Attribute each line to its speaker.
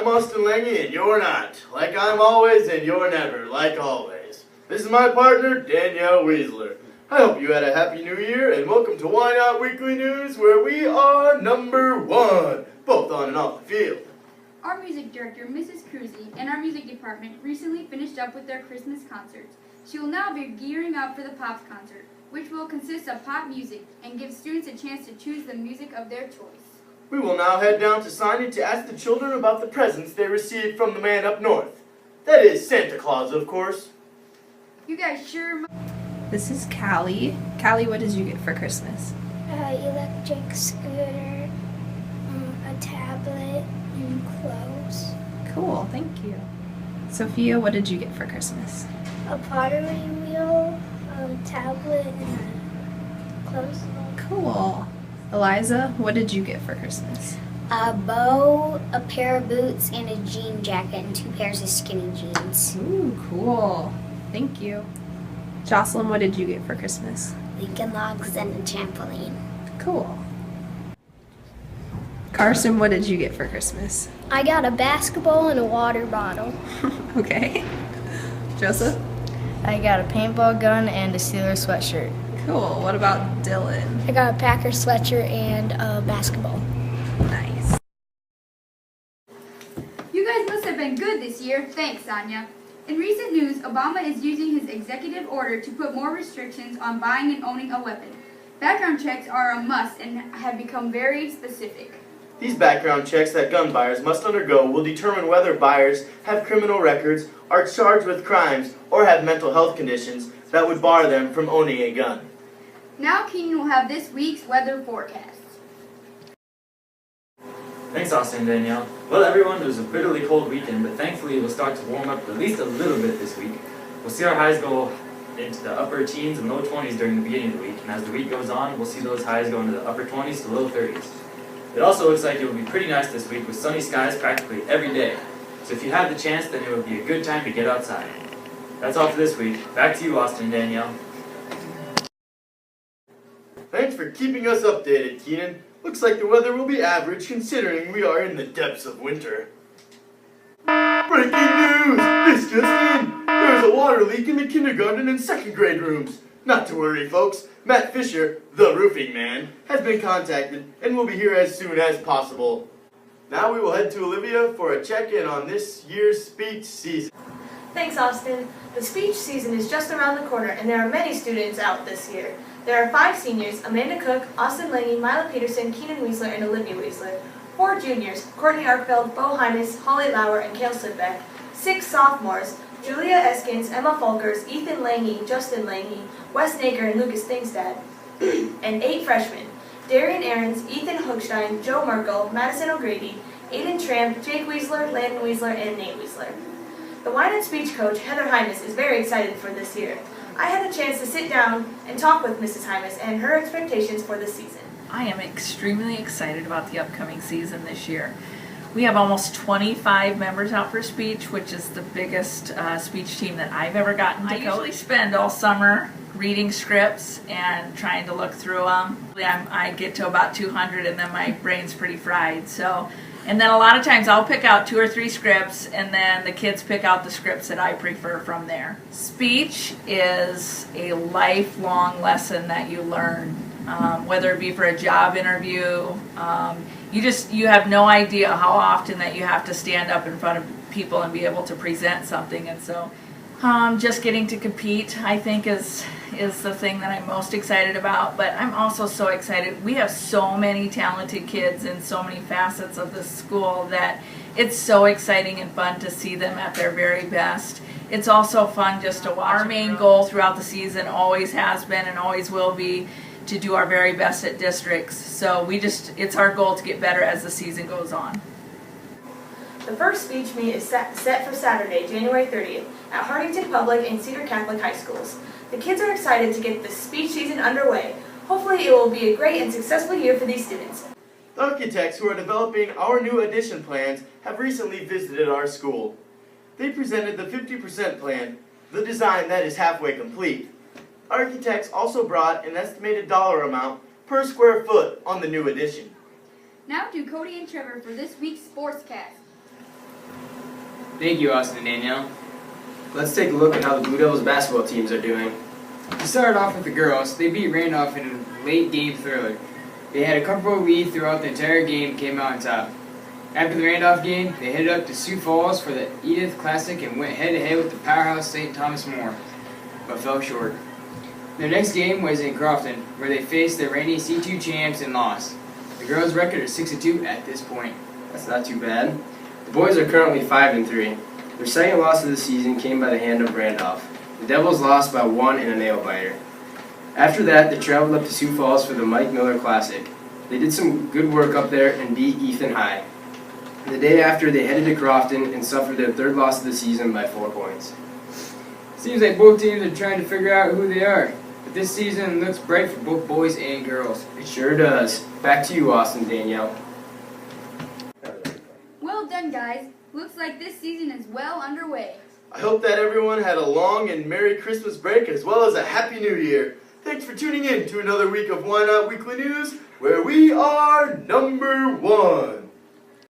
Speaker 1: I'm Austin Lange and you're not. Like I'm always and you're never, like always. This is my partner, Danielle Weisler. I hope you had a happy new year and welcome to Why Not Weekly News, where we are number one, both on and off the field.
Speaker 2: Our music director, Mrs. Cruzy, and our music department recently finished up with their Christmas concerts. She will now be gearing up for the Pops concert, which will consist of pop music and give students a chance to choose the music of their choice.
Speaker 1: We will now head down to Sonia to ask the children about the presents they received from the man up north. That is Santa Claus, of course.
Speaker 2: You guys sure?
Speaker 3: This is Callie. Callie, what did you get for Christmas?
Speaker 4: Electric scooter, a tablet, and clothes.
Speaker 3: Cool, thank you. Sophia, what did you get for Christmas?
Speaker 4: A pottery wheel, a tablet, and clothes.
Speaker 3: Cool. Eliza, what did you get for Christmas?
Speaker 5: A bow, a pair of boots, and a jean jacket, and 2 pairs of skinny jeans.
Speaker 3: Ooh, cool. Thank you. Jocelyn, what did you get for Christmas?
Speaker 5: Lincoln Logs and a trampoline.
Speaker 3: Cool. Carson, what did you get for Christmas?
Speaker 4: I got a basketball and a water bottle.
Speaker 3: Okay. Joseph?
Speaker 6: I got a paintball gun and a Steelers sweatshirt.
Speaker 3: Cool. What about Dylan?
Speaker 4: I got a Packers sweatshirt and a basketball.
Speaker 3: Nice.
Speaker 2: You guys must have been good this year. Thanks, Sonia. In recent news, Obama is using his executive order to put more restrictions on buying and owning a weapon. Background checks are a must and have become very specific.
Speaker 1: These background checks that gun buyers must undergo will determine whether buyers have criminal records, are charged with crimes, or have mental health conditions that would bar them from owning a gun.
Speaker 2: Now Keenan will have this week's weather forecast.
Speaker 7: Thanks, Austin and Danielle. Well, everyone, it was a bitterly cold weekend, but thankfully it will start to warm up at least a little bit this week. We'll see our highs go into the upper teens and low 20s during the beginning of the week, and as the week goes on, we'll see those highs go into the upper 20s to low 30s. It also looks like it will be pretty nice this week with sunny skies practically every day. So if you have the chance, then it would be a good time to get outside. That's all for this week. Back to you, Austin and Danielle.
Speaker 1: Thanks for keeping us updated, Keenan. Looks like the weather will be average considering we are in the depths of winter. Breaking news! This just in! There's a water leak in the kindergarten and second grade rooms. Not to worry, folks. Matt Fisher, the roofing man, has been contacted and will be here as soon as possible. Now we will head to Olivia for a check-in on this year's speech season.
Speaker 8: Thanks, Austin. The speech season is just around the corner, and there are many students out this year. There are 5 seniors, Amanda Cook, Austin Lange, Mila Peterson, Keenan Weisler, and Olivia Weisler. 4 juniors, Courtney Arkfeld, Bo Hymas, Holly Lauer, and Kale Sudbeck. 6 sophomores, Julia Eskins, Emma Folkers, Ethan Lange, Justin Lange, Wes Naker, and Lucas Thingstad. And 8 freshmen, Darian Ahrens, Ethan Hochstein, Joe Merkel, Madison O'Grady, Aiden Tramp, Jake Weisler, Landon Weisler, and Nate Weisler. The Wynot speech coach, Heather Hymas, is very excited for this year. I had the chance to sit down and talk with Mrs. Hymas and her expectations for this season.
Speaker 9: I am extremely excited about the upcoming season this year. We have almost 25 members out for speech, which is the biggest speech team that I've ever gotten to coach. I usually spend all summer reading scripts and trying to look through them. I get to about 200 and then my brain's pretty fried. And then a lot of times I'll pick out 2 or 3 scripts and then the kids pick out the scripts that I prefer from there. Speech is a lifelong lesson that you learn, whether it be for a job interview. You have no idea how often that you have to stand up in front of people and be able to present something. And so just getting to compete, I think, is the thing that I'm most excited about. But I'm also so excited. We have so many talented kids in so many facets of this school that it's so exciting and fun to see them at their very best. It's also fun just to watch. Our main goal throughout the season always has been and always will be to do our very best at districts. So it's our goal to get better as the season goes on.
Speaker 8: The first speech meet is set for Saturday, January 30th, at Hartington Public and Cedar Catholic High Schools. The kids are excited to get the speech season underway. Hopefully it will be a great and successful year for these students.
Speaker 1: The architects who are developing our new addition plans have recently visited our school. They presented the 50% plan, the design that is halfway complete. Architects also brought an estimated dollar amount per square foot on the new addition.
Speaker 2: Now to Cody and Trevor for this week's Sportscast.
Speaker 10: Thank you, Austin and Danielle.
Speaker 11: Let's take a look at how the Blue Devils basketball teams are doing.
Speaker 10: To start off with the girls, they beat Randolph in a late game thriller. They had a comfortable lead throughout the entire game and came out on top. After the Randolph game, they headed up to Sioux Falls for the Edith Classic and went head-to-head with the powerhouse St. Thomas More, but fell short. Their next game was in Crofton, where they faced the reigning C2 champs and lost. The girls' record is 6-2 at this point.
Speaker 11: That's not too bad. The boys are currently 5-3. Their second loss of the season came by the hand of Randolph. The Devils lost by 1 in a nail-biter. After that, they traveled up to Sioux Falls for the Mike Miller Classic. They did some good work up there and beat Ethan High. The day after, they headed to Crofton and suffered their third loss of the season by 4 points.
Speaker 10: Seems like both teams are trying to figure out who they are, but this season looks bright for both boys and girls.
Speaker 11: It sure does. Back to you, Austin, Danielle.
Speaker 2: Well done, guys. Looks like this season is well underway.
Speaker 1: I hope that everyone had a long and Merry Christmas break as well as a Happy New Year. Thanks for tuning in to another week of Why Not Weekly News, where we are number 1.